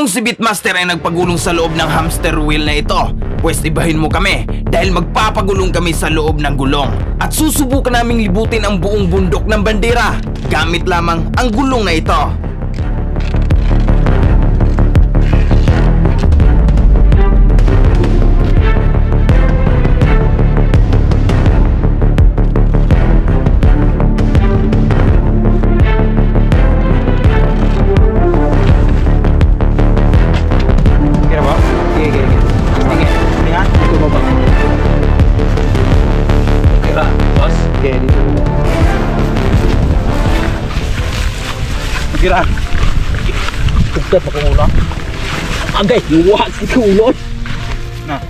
Kung si Beatmaster ay nagpagulong sa loob ng hamster wheel na ito, pwes ibahin mo kami dahil magpapagulong kami sa loob ng gulong. At susubukan naming libutin ang buong bundok ng bandera gamit lamang ang gulong na ito. Kira. Kumpet pakai ulo. Agay, luwag si ulo. Nah.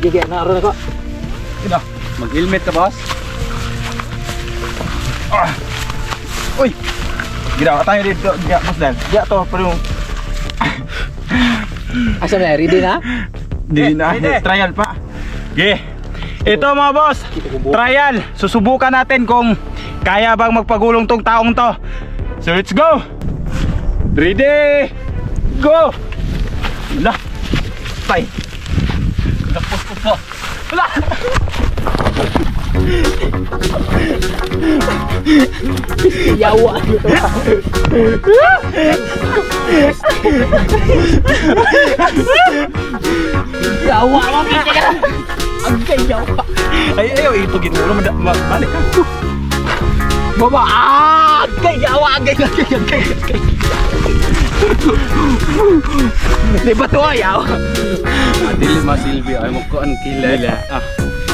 Gigi na ron ako. Kida. Mag-helmet ka, boss. Ah. Uy. Gila tayo dito, dia boss dan. Dia to perlu. Asa na ready na? Di na. Trial pa. Okay. Ito mga boss. Trial. Susubukan natin kung kaya bang magpagulong tong taong to. So let's go! Ready! Go! Wala! Tay! Lapos ko po! Wala! Yawa gitu lah! Yawa lah! Agay yawa! Ayo itu gitu lo balik aku! Baba, agay yawa, agay. Libat to ayaw. Adil mas Silvio ay mo ko ang kilala. Ah,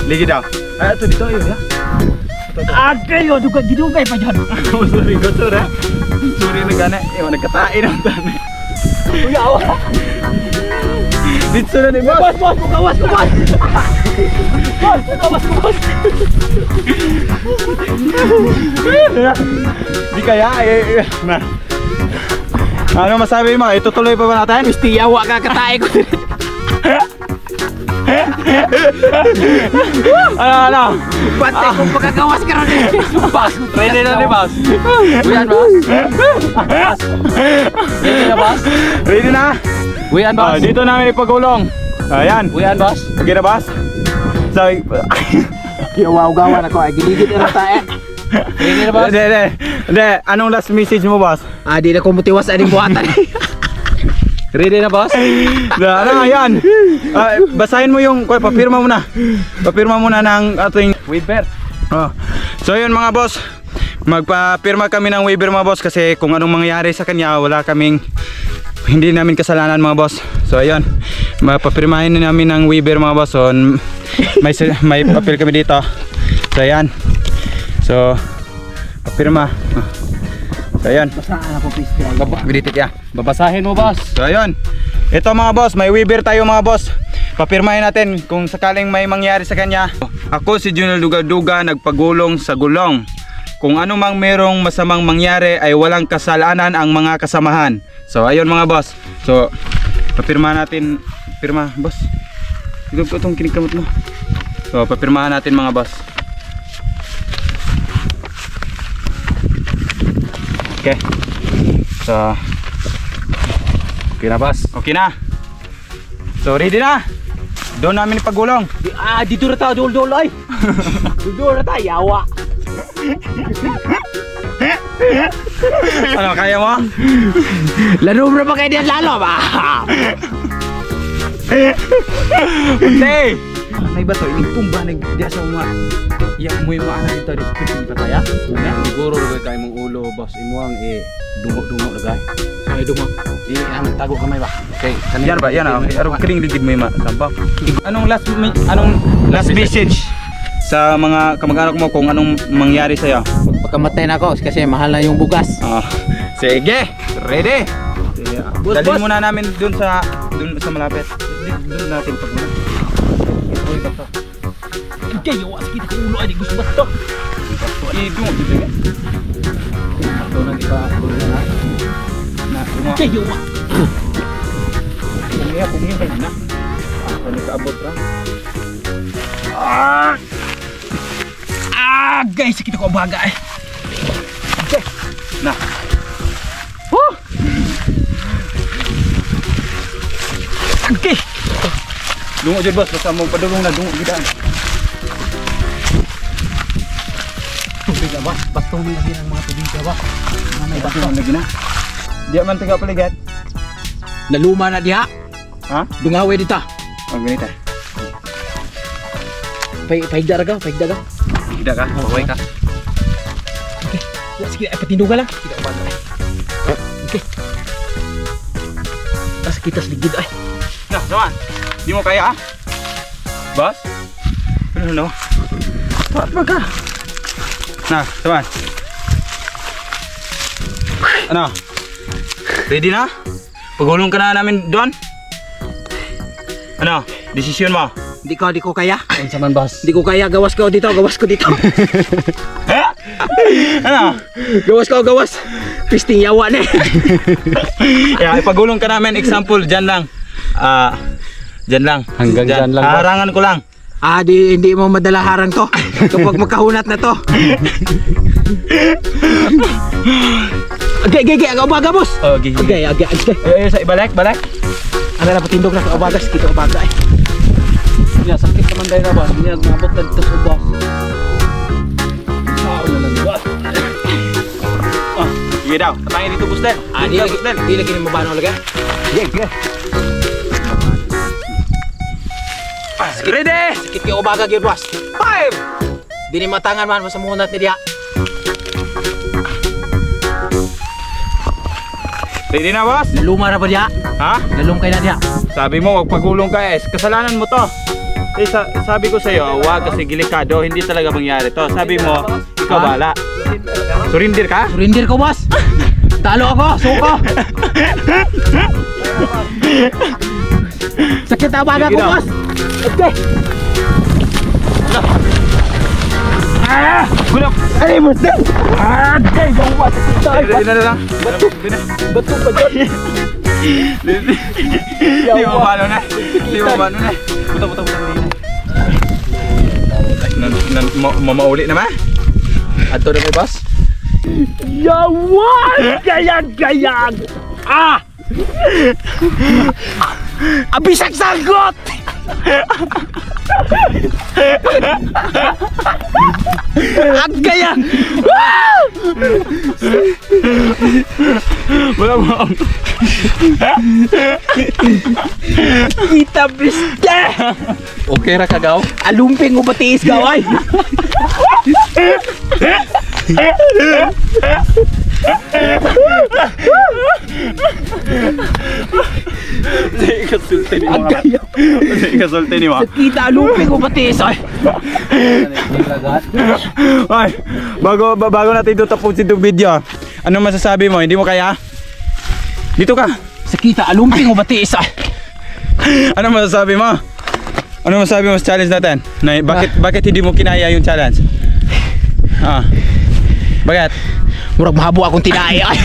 ligi daw. Ay ato dito ayo ya. Agay yo duga gidugay pa diyan. Sorry go sura. Sorry na gana, nagkatain ang tani. Yawa. Dito na ni boss. Boss, kawas. Boss. Di kaya nah. Ano masabi mo? Itutuloy pa ba natin? Gusti yawa ka katae ko. Ano? Bantay kung pagkagawas ka rin. Boss, ready na ni boss. Buyan boss. Ready na boss? Ready na? Buyan boss. Dito namin ipagulong. Ayan. Buyan boss. Okay na boss? Sabi Kiyawaw-gawan ako ay giligit na tae. Ready na boss? Hindi. Anong last message mo boss? Di na ko mutiwas aning buhatan. Ready na boss? Ano yan? Basahin mo yung papirma mo na. Papirma muna ng ating waiver. So yun mga boss, magpapirma kami ng waiver mga boss kasi kung anong mangyayari sa kanya hindi namin kasalanan mga boss. So ayun, mapapirmahin na namin ng waiver mga boss. So may papel kami dito. So ayan. So papirma. So ayan. Basahin ako please. Babasahin mo boss. So ayun. Ito mga boss, may waiver tayo mga boss. Papirmahin natin kung sakaling may mangyari sa kanya. Ako si Junel Duga-Duga, nagpagulong sa gulong. Kung ano mang merong masamang mangyari ay walang kasalanan ang mga kasamahan. So ayun mga boss. So papirma natin. Pirma boss. Itong kinikamot mo. So papirmahan natin mga boss. Okay. So okay na boss. Okay na. So ready na. Doon namin ipagulong. Dito na tayo dul ay. Dito na tayo yawa. Ano kaya mo? Lalo mo pa kayo diyan lalo ba? Hey! May bato ini tumba dia sa mga yak mo yung ana dito dito pitin pa tayo. Siguro kay mong ulo boss imuang dungo-dungo lagay. Ay dungo. Ang tago kamay ba? Okay, yan ba? Yan aron kiring ligid mo ma sampaw. Anong last message sa mga kamag-anak mo kung anong mangyari sa iyo? Pagkamatay na ako kasi mahal na yung bugas. Sige, ready. Dalhin muna namin dun sa malapit. Doon natin pag muna. Kayo was kita ko ulo ay gusto ba to? Idung dito ga. Ato na di ba ulo na. Kayo wa. Kumiya kay na. Ano ka abot ra? Guys, kita ko baga eh. Okay. Nah. Okay. Dungo jud boss, basta mo padulong na dungo gidaan. Tubig ba? Batong lagi ng mga tubig ba? May batong lagi na. Diya man tiga paligat. Naluma na diha. Ha? Dungawe dita. Ang ganita. Paigda ka. Tidak ka? Paway ka. Sige, patindog ka lang. Tidak ba? Okay. Tas kita ligid ay. Nah, Saman. Di mo kaya ah? Boss? Ano? Taat ba ka? Nah, Saman. Ano? Ready na? Pagulong ka na namin doon? Ano? Desisyon mo? Di ko kaya. Ano saman, boss? Di ko kaya, gawas ko dito. Ano? Gawas. Pisting yawa na. Yeah, ipagulong ka namin. Example, dyan lang. Dyan lang. Hanggang dyan lang, boss. Harangan ko lang. Hindi mo madala harang to. Kapag makahunat na to. Agay, umaga, boss. Oh, gigi. Agay. Sa ibalik. Ano na, patindog na sa umagas. Kita umaga ay. Ya, sakit naman dahil na boss. Hindi nagmabot na dito sa boss. Sao na lang boss. Sige daw. Patangin dito, Bustel. Di lagi ni mabano lagi. Sige. Ready? Sakit kayo umaga, gyud, boss. 5. Di ni matangan man, masa muhunat ni diha. Ready na, boss? Naluma na ba diha? Ha? Nalum kayo na diha. Sabi mo, wag pagulong ka eh. Kasalanan mo to. Sabi ko sa'yo, wag kasi gilikado. Hindi talaga mangyari to. Sabi mo, ikaw bala. Surindir ka? Surindir ko, boss. Talo ako, suko. Sakit ang baga ko, boss. Okay. Gulong! Ay, Bustel! Okay, bawa. Ready na lang. Bato pa dyan. Di mo paano na. Buta. Mamauli naman. Ato na may boss. Yawan! Gayag! Abisag sagot! Agaya! Wala mo. Kita bisya! Okay ra kagaw? Alumping mo batiis gaway! Ikasulti ni mo. Kita alumping mo batiis ay! Ay, bago natin ito tapusin itong video. Ano masasabi mo? Hindi mo kaya? Dito ka. Sakita alumping mo batiis ay! Ano masasabi mo? Ano masasabi mo sa challenge natin? Bakit hindi mo kinaya yung challenge? Bakit? Murag mahabo akong tinay ay!